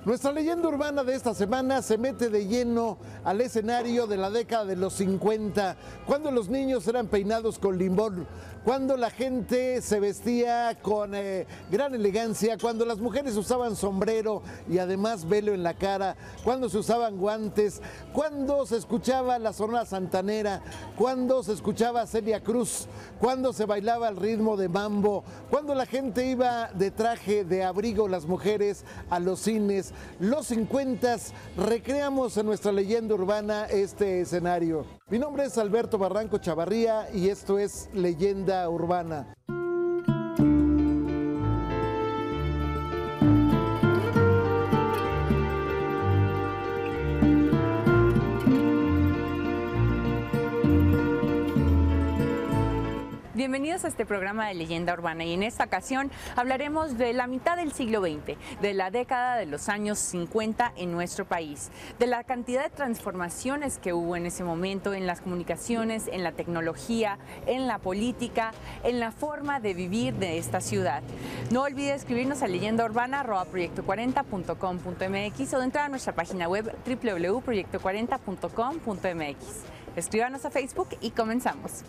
Nuestra leyenda urbana de esta semana se mete de lleno al escenario de la década de los 50, cuando los niños eran peinados con limón, cuando la gente se vestía con gran elegancia, cuando las mujeres usaban sombrero y además velo en la cara, cuando se usaban guantes, cuando se escuchaba la Sonora Santanera, cuando se escuchaba Celia Cruz, cuando se bailaba al ritmo de mambo, cuando la gente iba de traje de abrigo, las mujeres a los cines. Los 50s, recreamos en nuestra leyenda urbana este escenario. Mi nombre es Alberto Barranco Chavarría y esto es Leyenda Urbana. Bienvenidos a este programa de Leyenda Urbana y en esta ocasión hablaremos de la mitad del siglo XX, de la década de los años 50 en nuestro país, de la cantidad de transformaciones que hubo en ese momento en las comunicaciones, en la tecnología, en la política, en la forma de vivir de esta ciudad. No olvide escribirnos a leyendaurbana@proyecto40.com.mx o de entrar a nuestra página web www.proyecto40.com.mx. Escríbanos a Facebook y comenzamos.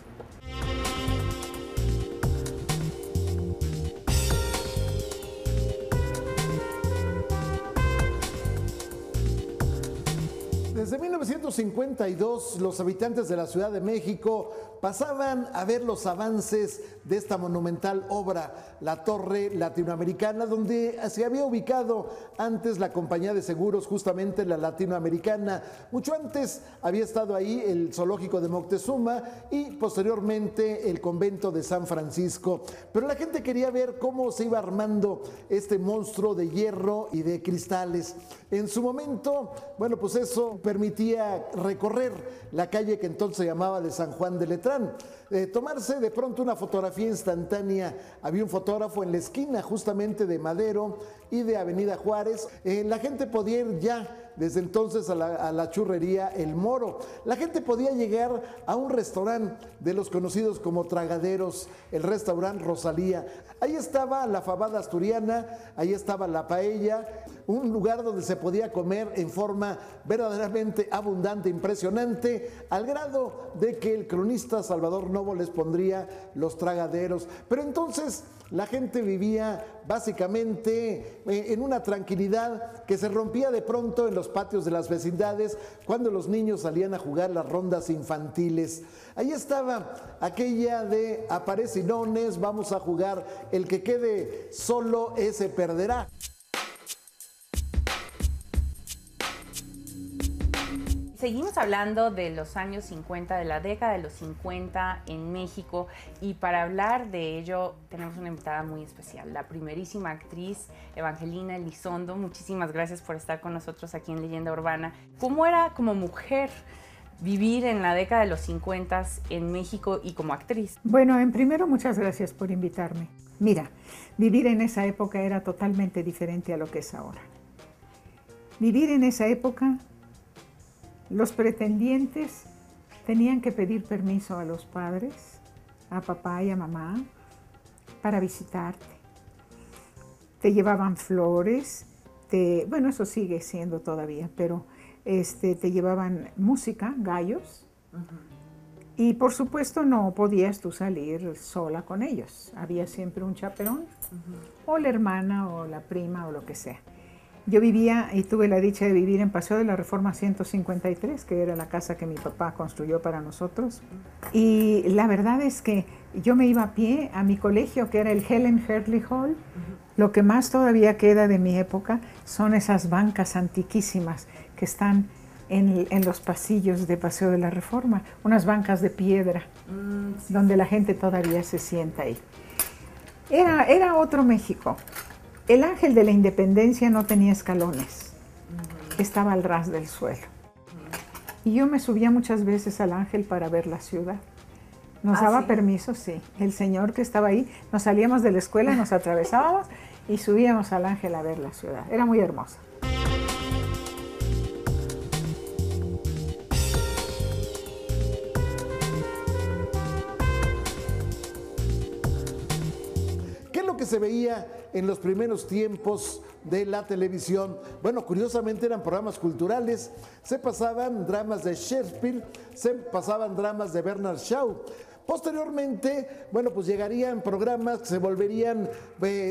Desde 1952, los habitantes de la Ciudad de México pasaban a ver los avances de esta monumental obra, la Torre Latinoamericana, donde se había ubicado antes la compañía de seguros, justamente la Latinoamericana. Mucho antes había estado ahí el zoológico de Moctezuma y posteriormente el convento de San Francisco. Pero la gente quería ver cómo se iba armando este monstruo de hierro y de cristales. En su momento, bueno, pues eso permitía recorrer la calle que entonces se llamaba de San Juan de Letrán. Tomarse de pronto una fotografía instantánea. Había un fotógrafo en la esquina justamente de Madero y de Avenida Juárez. La gente podía ir ya desde entonces a la churrería El Moro. La gente podía llegar a un restaurante de los conocidos como tragaderos, el restaurante Rosalía. Ahí estaba la fabada asturiana, ahí estaba la paella, un lugar donde se podía comer en forma verdaderamente abundante, impresionante, al grado de que el cronista Salvador Novo les pondría los tragaderos. Pero entonces la gente vivía básicamente en una tranquilidad que se rompía de pronto en los patios de las vecindades cuando los niños salían a jugar las rondas infantiles. Ahí estaba aquella de aparecinones, vamos a jugar, el que quede solo ese perderá. Seguimos hablando de los años 50, de la década de los 50 en México, y para hablar de ello tenemos una invitada muy especial, la primerísima actriz Evangelina Elizondo. Muchísimas gracias por estar con nosotros aquí en Leyenda Urbana. ¿Cómo era como mujer vivir en la década de los 50 en México y como actriz? Bueno, en primero, muchas gracias por invitarme. Mira, vivir en esa época era totalmente diferente a lo que es ahora. Vivir en esa época, los pretendientes tenían que pedir permiso a los padres, a papá y a mamá, para visitarte. Te llevaban flores, bueno, eso sigue siendo todavía, pero te llevaban música, gallos, y por supuesto no podías tú salir sola con ellos. Había siempre un chaperón, o la hermana, o la prima, o lo que sea. Yo vivía y tuve la dicha de vivir en Paseo de la Reforma 153, que era la casa que mi papá construyó para nosotros. Y la verdad es que yo me iba a pie a mi colegio, que era el Helen Hertley Hall. Lo que más todavía queda de mi época son esas bancas antiquísimas que están en los pasillos de Paseo de la Reforma, unas bancas de piedra, donde la gente todavía se sienta ahí. Era otro México. El Ángel de la Independencia no tenía escalones, estaba al ras del suelo. Y yo me subía muchas veces al Ángel para ver la ciudad. Nos daba permiso, sí. El señor que estaba ahí, nos salíamos de la escuela, nos atravesábamos y subíamos al Ángel a ver la ciudad. Era muy hermosa. ¿Qué es lo que se veía en los primeros tiempos de la televisión. Bueno, curiosamente eran programas culturales, se pasaban dramas de Shakespeare, se pasaban dramas de Bernard Shaw. Posteriormente, bueno, pues llegarían programas que se volverían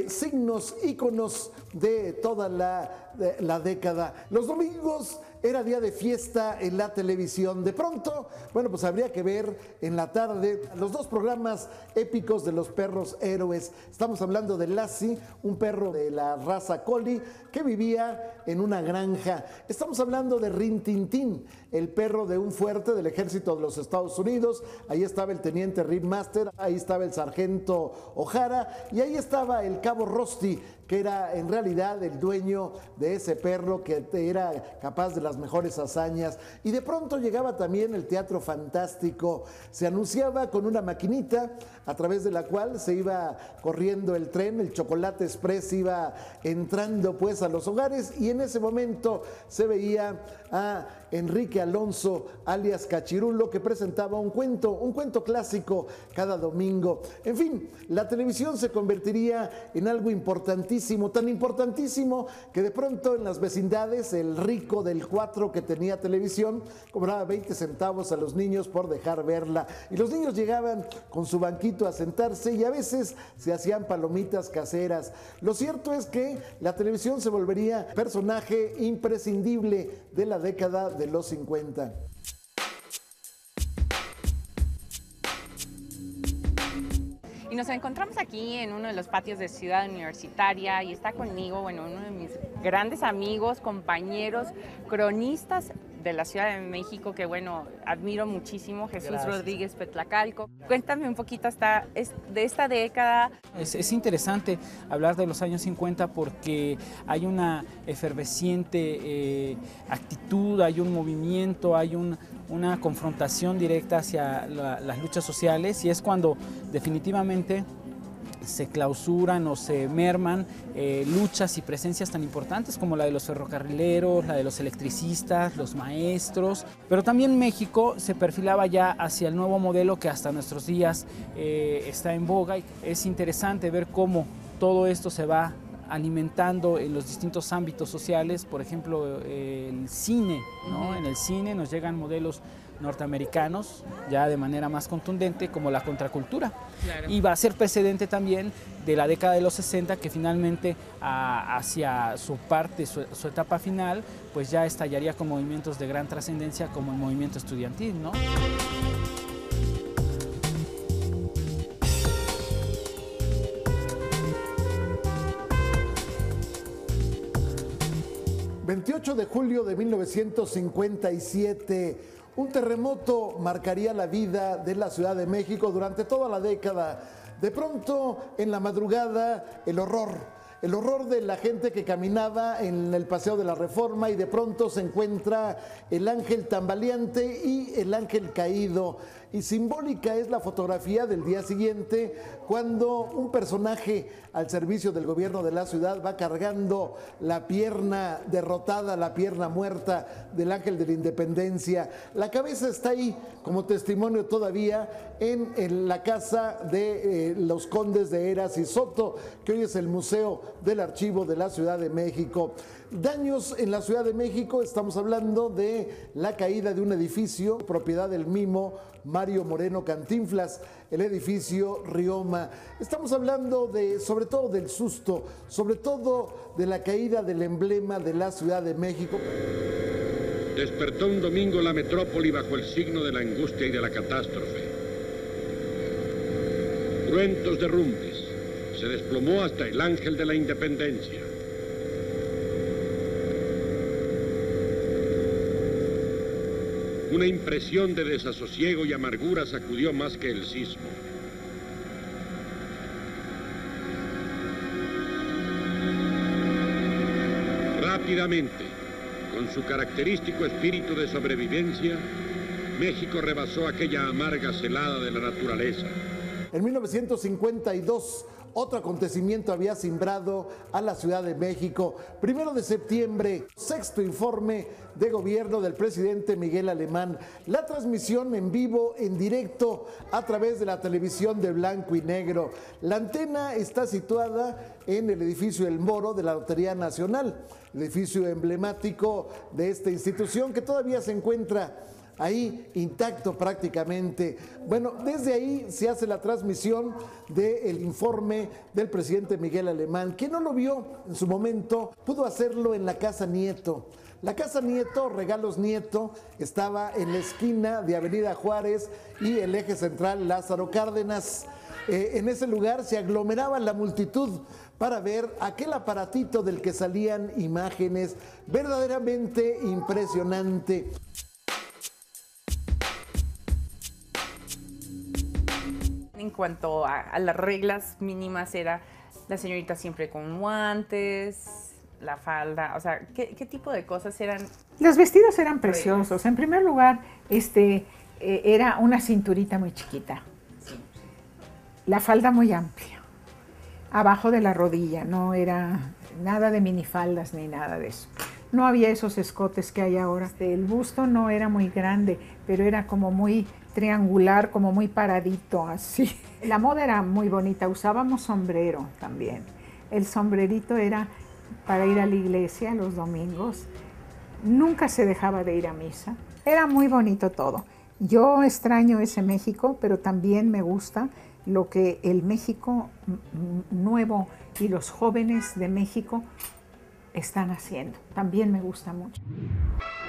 signos, íconos de toda la década. Los domingos era día de fiesta en la televisión. De pronto, bueno, pues habría que ver en la tarde los dos programas épicos de los perros héroes. Estamos hablando de Lassie, un perro de la raza Collie que vivía en una granja. Estamos hablando de Rin Tin Tin, el perro de un fuerte del ejército de los Estados Unidos. Ahí estaba el teniente Rip Master, ahí estaba el sargento O'Hara y ahí estaba el cabo Rusty, que era en realidad el dueño de ese perro que era capaz de las mejores hazañas. Y de pronto llegaba también el teatro fantástico. Se anunciaba con una maquinita a través de la cual se iba corriendo el tren, el Chocolate Express iba entrando pues a los hogares y en ese momento se veía a Enrique Alonso, alias Cachirulo, que presentaba un cuento clásico cada domingo. En fin, la televisión se convertiría en algo importantísimo, tan importantísimo que de pronto en las vecindades el rico del 4 que tenía televisión cobraba 20 centavos a los niños por dejar verla. Y los niños llegaban con su banquito a sentarse y a veces se hacían palomitas caseras. Lo cierto es que la televisión se volvería personaje imprescindible de la década de los 50. Y nos encontramos aquí en uno de los patios de Ciudad Universitaria y está conmigo, bueno, uno de mis grandes amigos, compañeros, cronistas de la Ciudad de México, que bueno, admiro muchísimo, Jesús Gracias. Rodríguez Petlacalco. Cuéntame un poquito de esta década. Es interesante hablar de los años 50 porque hay una efervesciente actitud, hay un movimiento, hay una confrontación directa hacia las luchas sociales y es cuando definitivamente se clausuran o se merman luchas y presencias tan importantes como la de los ferrocarrileros, la de los electricistas, los maestros, pero también México se perfilaba ya hacia el nuevo modelo que hasta nuestros días está en boga. Y es interesante ver cómo todo esto se va alimentando en los distintos ámbitos sociales, por ejemplo el cine, ¿no? En el cine nos llegan modelos norteamericanos ya de manera más contundente como la contracultura. Claro. Y va a ser precedente también de la década de los 60 que finalmente hacia su parte, su etapa final, pues ya estallaría con movimientos de gran trascendencia como el movimiento estudiantil, ¿no? 28 de julio de 1957, un terremoto marcaría la vida de la Ciudad de México durante toda la década. De pronto, en la madrugada, el horror de la gente que caminaba en el Paseo de la Reforma y de pronto se encuentra el ángel tambaleante y el ángel caído. Y simbólica es la fotografía del día siguiente cuando un personaje al servicio del gobierno de la ciudad va cargando la pierna derrotada, la pierna muerta del ángel de la independencia. La cabeza está ahí como testimonio todavía en la casa de los condes de Heras y Soto, que hoy es el Museo del Archivo de la Ciudad de México. Daños en la Ciudad de México, estamos hablando de la caída de un edificio, propiedad del mimo Mario Moreno Cantinflas, el edificio Rioma. Estamos hablando sobre todo del susto, sobre todo de la caída del emblema de la Ciudad de México. Despertó un domingo la metrópoli bajo el signo de la angustia y de la catástrofe. Cruentos derrumbes. Se desplomó hasta el ángel de la independencia. Una impresión de desasosiego y amargura sacudió más que el sismo. Rápidamente, con su característico espíritu de sobrevivencia, México rebasó aquella amarga celada de la naturaleza. En 1952, otro acontecimiento había cimbrado a la Ciudad de México. 1 de septiembre, sexto informe de gobierno del presidente Miguel Alemán. La transmisión en vivo, en directo, a través de la televisión de blanco y negro. La antena está situada en el edificio El Moro de la Lotería Nacional, el edificio emblemático de esta institución que todavía se encuentra ahí intacto prácticamente. Bueno, desde ahí se hace la transmisión del informe del presidente Miguel Alemán. Quien no lo vio en su momento pudo hacerlo en la Casa Nieto. La Casa Nieto, Regalos Nieto, estaba en la esquina de Avenida Juárez y el eje central Lázaro Cárdenas. En ese lugar se aglomeraba la multitud para ver aquel aparatito del que salían imágenes verdaderamente impresionante. En cuanto a las reglas mínimas, era la señorita siempre con guantes, la falda, o sea, ¿qué tipo de cosas eran? Los vestidos eran preciosos. En primer lugar, era una cinturita muy chiquita, la falda muy amplia, abajo de la rodilla, no era nada de minifaldas ni nada de eso. No había esos escotes que hay ahora. El busto no era muy grande, pero era como muy triangular, como muy paradito, así. La moda era muy bonita, usábamos sombrero también. El sombrerito era para ir a la iglesia los domingos. Nunca se dejaba de ir a misa. Era muy bonito todo. Yo extraño ese México, pero también me gusta lo que el México nuevo y los jóvenes de México están haciendo. También me gusta mucho.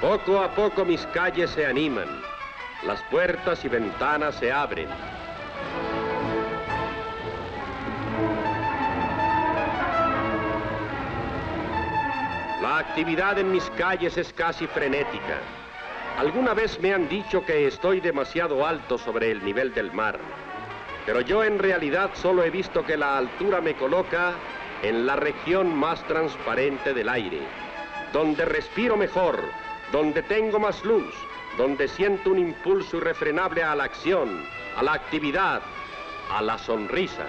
Poco a poco mis calles se animan, las puertas y ventanas se abren. La actividad en mis calles es casi frenética. Alguna vez me han dicho que estoy demasiado alto sobre el nivel del mar, pero yo en realidad solo he visto que la altura me coloca en la región más transparente del aire, donde respiro mejor, donde tengo más luz, donde siento un impulso irrefrenable a la acción, a la actividad, a la sonrisa.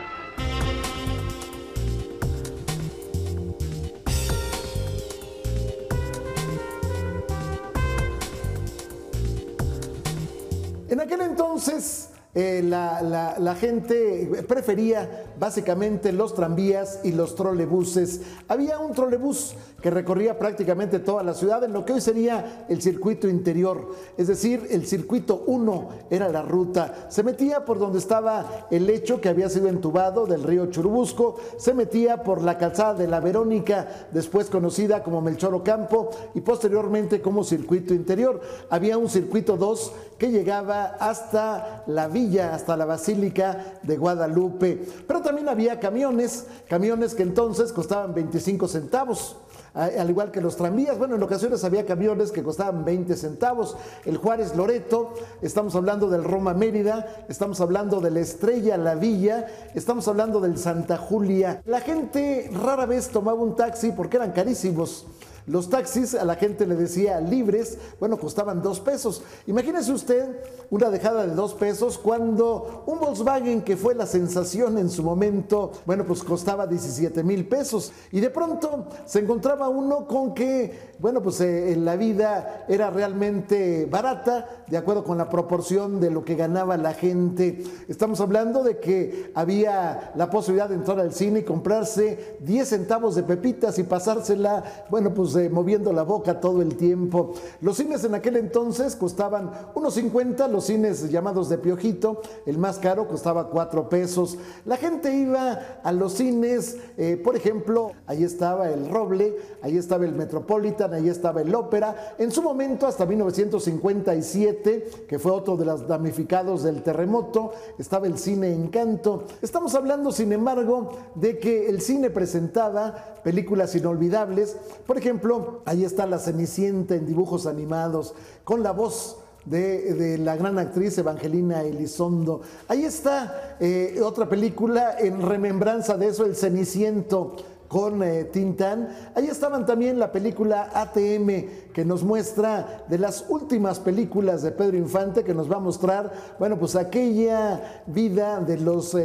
En aquel entonces la gente prefería básicamente los tranvías y los trolebuses. Había un trolebús que recorría prácticamente toda la ciudad en lo que hoy sería el circuito interior, es decir, el circuito 1 era la ruta. Se metía por donde estaba el lecho que había sido entubado del río Churubusco, se metía por la calzada de la Verónica, después conocida como Melchor Ocampo y posteriormente como circuito interior. Había un circuito 2 que llegaba hasta la villa, hasta la Basílica de Guadalupe, pero también había camiones que entonces costaban 25 centavos. Al igual que los tranvías, bueno, en ocasiones había camiones que costaban 20 centavos. El Juárez Loreto, estamos hablando del Roma Mérida, estamos hablando de la Estrella La Villa, estamos hablando del Santa Julia. La gente rara vez tomaba un taxi porque eran carísimos. Los taxis a la gente le decía libres, bueno, costaban 2 pesos. Imagínese usted una dejada de 2 pesos cuando un Volkswagen que fue la sensación en su momento, bueno, pues costaba 17,000 pesos. Y de pronto se encontraba uno con que, bueno, pues la vida era realmente barata, de acuerdo con la proporción de lo que ganaba la gente. Estamos hablando de que había la posibilidad de entrar al cine y comprarse 10 centavos de pepitas y pasársela, bueno, pues moviendo la boca todo el tiempo. Los cines en aquel entonces costaban unos 50, los cines llamados de Piojito, el más caro costaba 4 pesos. La gente iba a los cines, por ejemplo, ahí estaba el Roble, ahí estaba el Metropolitan, ahí estaba el Ópera. En su momento, hasta 1957, que fue otro de los damnificados del terremoto, estaba el Cine Encanto. Estamos hablando, sin embargo, de que el cine presentaba películas inolvidables. Por ejemplo, ahí está La Cenicienta en dibujos animados, con la voz de la gran actriz Evangelina Elizondo. Ahí está otra película en remembranza de eso, El Ceniciento, con Tintán. Ahí estaban también la película ATM, que nos muestra de las últimas películas de Pedro Infante, que nos va a mostrar, bueno, pues aquella vida de los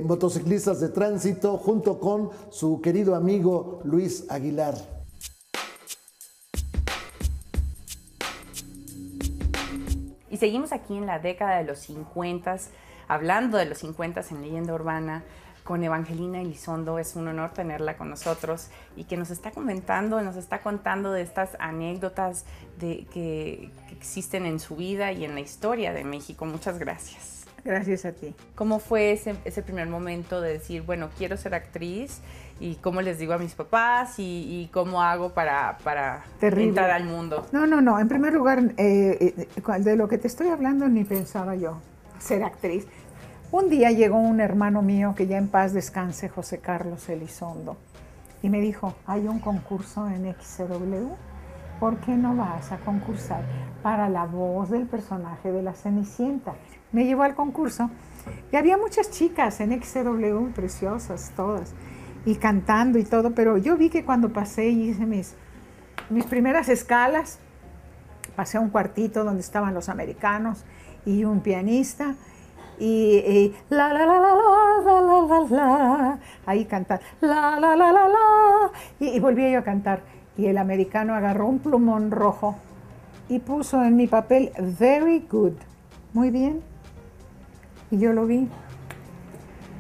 motociclistas de tránsito junto con su querido amigo Luis Aguilar. Y seguimos aquí en la década de los 50, hablando de los 50 en Leyenda Urbana, con Evangelina Elizondo. Es un honor tenerla con nosotros y que nos está comentando, nos está contando de estas anécdotas que existen en su vida y en la historia de México. Muchas gracias. Gracias a ti. ¿Cómo fue ese primer momento de decir, bueno, quiero ser actriz? ¿Y cómo les digo a mis papás? ¿Y cómo hago para entrar al mundo? No. En primer lugar, de lo que te estoy hablando ni pensaba yo ser actriz. Un día llegó un hermano mío, que ya en paz descanse, José Carlos Elizondo, y me dijo, hay un concurso en XCW, ¿por qué no vas a concursar para la voz del personaje de la Cenicienta? Me llevó al concurso y había muchas chicas en XCW, preciosas todas, y cantando y todo, pero yo vi que cuando pasé y hice mis primeras escalas, pasé a un cuartito donde estaban los americanos y un pianista, y la la la la la la la la, ahí cantar la la la la la, y volví yo a cantar, y el americano agarró un plumón rojo y puso en mi papel very good, muy bien, y yo lo vi.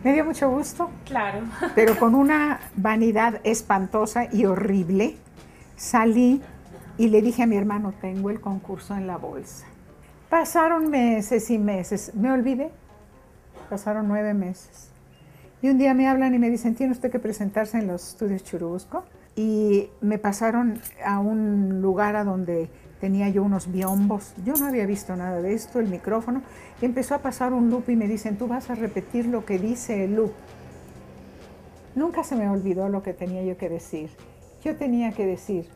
Me dio mucho gusto. Claro. Pero con una vanidad espantosa y horrible, salí y le dije a mi hermano, tengo el concurso en la bolsa. Pasaron meses y meses, me olvidé. Pasaron 9 meses. Y un día me hablan y me dicen, tiene usted que presentarse en los estudios Churubusco. Y me pasaron a un lugar a donde tenía yo unos biombos. Yo no había visto nada de esto, el micrófono. Y empezó a pasar un loop y me dicen, tú vas a repetir lo que dice el loop. Nunca se me olvidó lo que tenía yo que decir. Yo tenía que decir,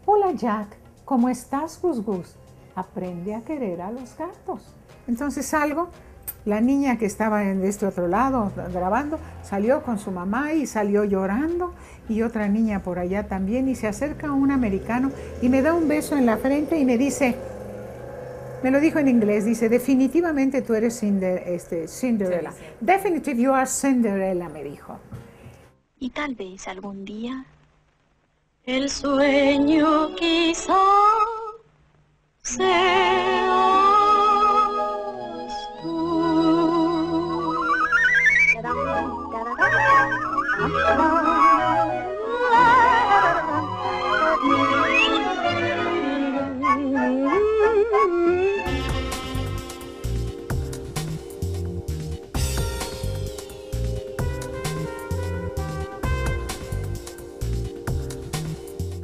hola Jack, ¿cómo estás, Gus Gus? Aprende a querer a los gatos. Entonces salgo, la niña que estaba en este otro lado grabando, salió con su mamá y salió llorando, y otra niña por allá también, y se acerca un americano y me da un beso en la frente y me dice, me lo dijo en inglés, dice, definitivamente tú eres Cinderella. Sí. Definitively you are Cinderella, me dijo. Y tal vez algún día el sueño quizá seas tú.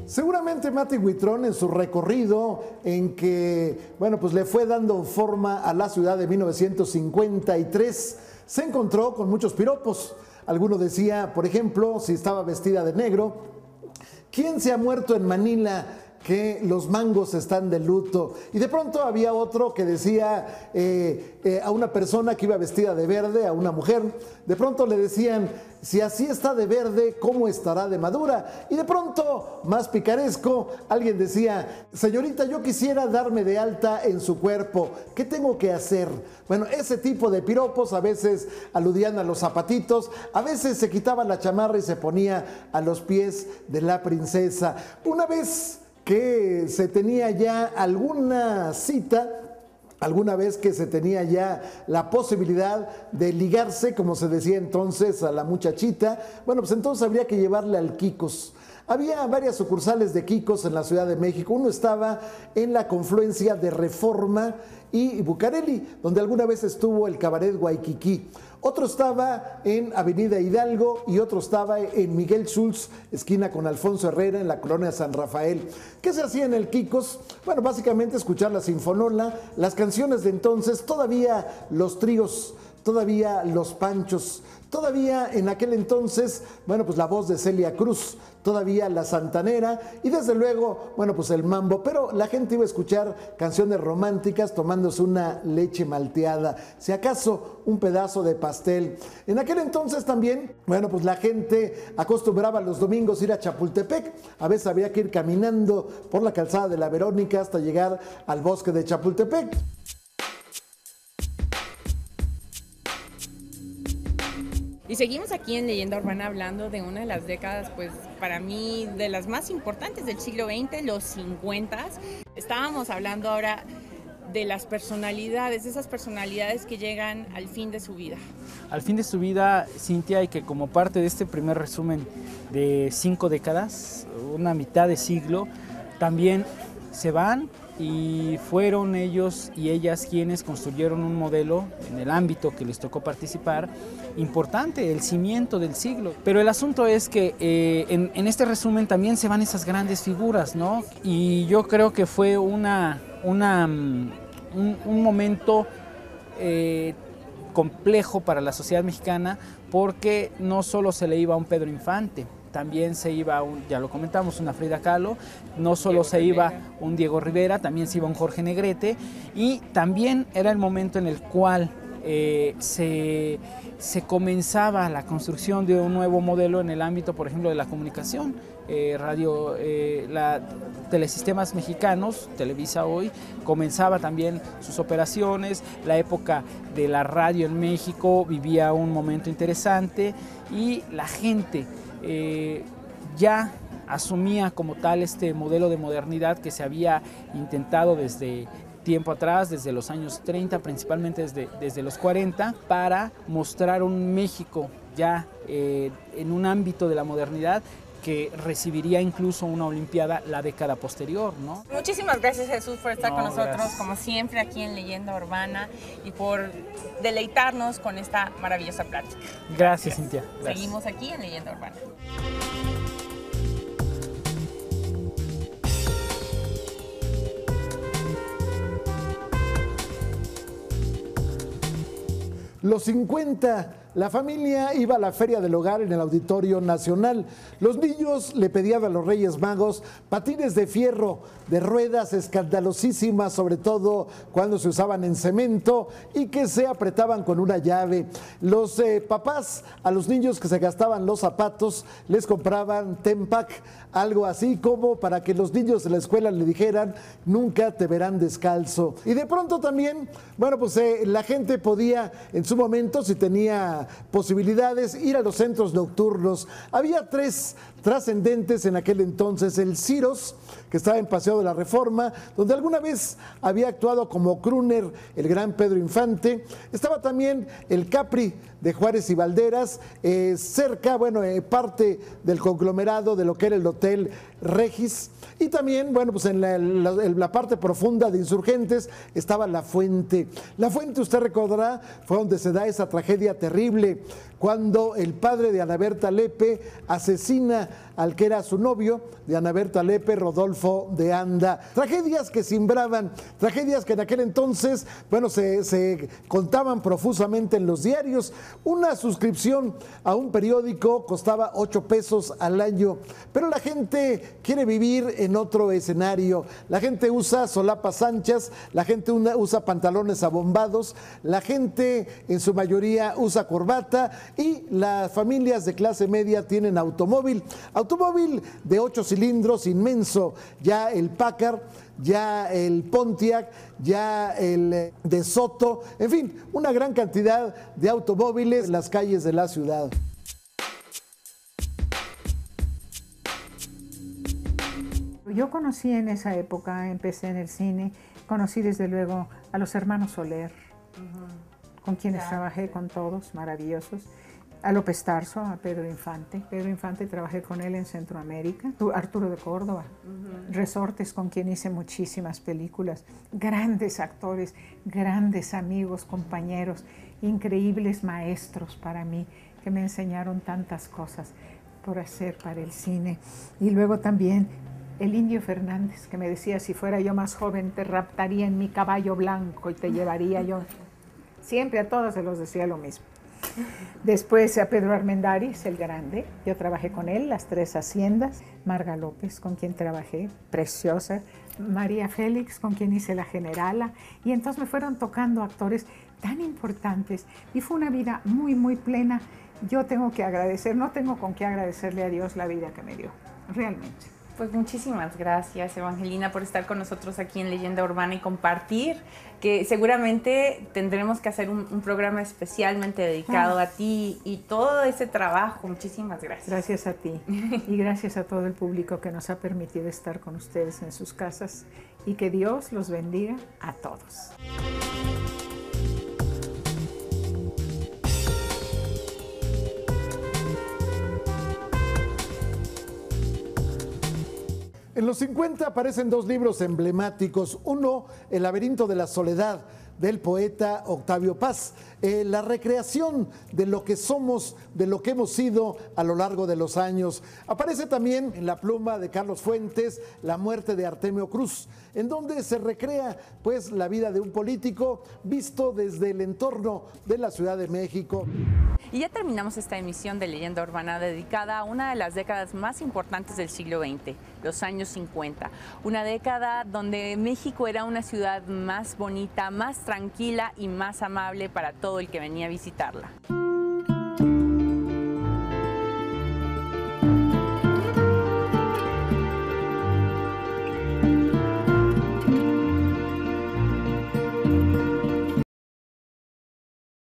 Seguramente Mati Huitrón, en su recorrido en que, bueno, pues le fue dando forma a la ciudad de 1953, se encontró con muchos piropos. Alguno decía, por ejemplo, si estaba vestida de negro, ¿quién se ha muerto en Manila? Que los mangos están de luto. Y de pronto había otro que decía a una persona que iba vestida de verde, a una mujer, de pronto le decían, si así está de verde, ¿cómo estará de madura? Y de pronto, más picaresco, alguien decía, señorita, yo quisiera darme de alta en su cuerpo, ¿qué tengo que hacer? Bueno, ese tipo de piropos a veces aludían a los zapatitos, a veces se quitaba la chamarra y se ponía a los pies de la princesa. Una vez que se tenía ya alguna cita, alguna vez que se tenía ya la posibilidad de ligarse, como se decía entonces, a la muchachita, bueno, pues entonces habría que llevarle al Kikos. Había varias sucursales de Kikos en la Ciudad de México. Uno estaba en la confluencia de Reforma y Bucareli, donde alguna vez estuvo el Cabaret Waikiki. Otro estaba en Avenida Hidalgo y otro estaba en Miguel Schultz, esquina con Alfonso Herrera, en la colonia San Rafael. ¿Qué se hacía en el Kikos? Bueno, básicamente escuchar la sinfonola, las canciones de entonces, todavía los tríos todavía Los Panchos, todavía en aquel entonces, bueno, pues la voz de Celia Cruz, todavía La Santanera y desde luego, bueno, pues el mambo, pero la gente iba a escuchar canciones románticas tomándose una leche malteada, si acaso un pedazo de pastel. En aquel entonces también, bueno, pues la gente acostumbraba los domingos ir a Chapultepec, a veces había que ir caminando por la calzada de la Verónica hasta llegar al bosque de Chapultepec. Y seguimos aquí en Leyenda Urbana hablando de una de las décadas, pues para mí, de las más importantes del siglo XX, los 50. Estábamos hablando ahora de las personalidades, esas personalidades que llegan al fin de su vida. Al fin de su vida, Cintia, y que como parte de este primer resumen de 5 décadas, una mitad de siglo, también se van y fueron ellos y ellas quienes construyeron un modelo en el ámbito que les tocó participar importante, el cimiento del siglo. Pero el asunto es que en este resumen también se van esas grandes figuras, ¿no? Y yo creo que fue un momento complejo para la sociedad mexicana porque no solo se le iba a un Pedro Infante, también se iba, ya lo comentamos, una Frida Kahlo, no solo se iba un Diego Rivera, también se iba un Jorge Negrete, y también era el momento en el cual se comenzaba la construcción de un nuevo modelo en el ámbito, por ejemplo, de la comunicación. Telesistemas Mexicanos, Televisa hoy, comenzaba también sus operaciones, la época de la radio en México vivía un momento interesante y la gente ya asumía como tal este modelo de modernidad que se había intentado desde tiempo atrás, desde los años 30, principalmente desde los 40, para mostrar un México ya en un ámbito de la modernidad que recibiría incluso una Olimpiada la década posterior, ¿no? Muchísimas gracias, Jesús, por estar con nosotros, gracias. como siempre, aquí en Leyenda Urbana y por deleitarnos con esta maravillosa plática. Gracias, Cintia. Gracias. Seguimos aquí en Leyenda Urbana. Los 50, la familia iba a la Feria del Hogar en el Auditorio Nacional. Los niños le pedían a los Reyes Magos patines de fierro, de ruedas escandalosísimas, sobre todo cuando se usaban en cemento y que se apretaban con una llave. Los papás a los niños que se gastaban los zapatos les compraban Tempac, algo así como para que los niños de la escuela le dijeran nunca te verán descalzo. Y de pronto también, bueno, pues la gente podía en su momento, si tenía posibilidades, ir a los centros nocturnos. Había 3 trascendentes en aquel entonces: el Ciros, que estaba en Paseo de la Reforma, donde alguna vez había actuado como crooner el gran Pedro Infante. Estaba también el Capri de Juárez y Valderas, cerca, bueno, parte del conglomerado de lo que era el Hotel Regis. Y también, bueno, pues en la parte profunda de Insurgentes estaba La Fuente. La Fuente, usted recordará, fue donde se da esa tragedia terrible, cuando el padre de Ana Berta Lepe asesina al que era su novio de Ana Berta Lepe, Rodolfo de Anda. Tragedias que simbraban, tragedias que en aquel entonces, bueno, se contaban profusamente en los diarios. Una suscripción a un periódico costaba 8 pesos al año, pero la gente quiere vivir en otro escenario. La gente usa solapas anchas, la gente usa pantalones abombados, la gente en su mayoría usa corbata y las familias de clase media tienen automóvil de 8 cilindros inmenso, ya el Packard, ya el Pontiac, ya el De Soto, en fin, una gran cantidad de automóviles en las calles de la ciudad. Yo conocí en esa época, empecé en el cine, conocí desde luego a los hermanos Soler, con quienes trabajé con todos, maravillosos. A López Tarso, a Pedro Infante. Pedro Infante trabajé con él en Centroamérica. Arturo de Córdoba, Resortes, con quien hice muchísimas películas. Grandes actores, grandes amigos, compañeros, increíbles maestros para mí, que me enseñaron tantas cosas por hacer para el cine. Y luego también el Indio Fernández, que me decía, si fuera yo más joven, te raptaría en mi caballo blanco y te llevaría yo. Siempre a todos se los decía lo mismo. Después a Pedro Armendáriz, el grande, yo trabajé con él, Las Tres Haciendas, Marga López, con quien trabajé, preciosa, María Félix, con quien hice La Generala, y entonces me fueron tocando actores tan importantes, y fue una vida muy, muy plena. Yo tengo que agradecer, no tengo con qué agradecerle a Dios la vida que me dio, realmente. Pues muchísimas gracias, Evangelina, por estar con nosotros aquí en Leyenda Urbana y compartir, que seguramente tendremos que hacer un programa especialmente dedicado a ti y todo ese trabajo. Muchísimas gracias. Gracias a ti y gracias a todo el público que nos ha permitido estar con ustedes en sus casas, y que Dios los bendiga a todos. En los 50 aparecen dos libros emblemáticos. Uno, El laberinto de la soledad, del poeta Octavio Paz. La recreación de lo que somos, de lo que hemos sido a lo largo de los años. Aparece también en la pluma de Carlos Fuentes, La muerte de Artemio Cruz, en donde se recrea pues la vida de un político visto desde el entorno de la Ciudad de México. Y ya terminamos esta emisión de Leyenda Urbana dedicada a una de las décadas más importantes del siglo XX, los años 50. Una década donde México era una ciudad más bonita, más tranquila y más amable para todo el que venía a visitarla.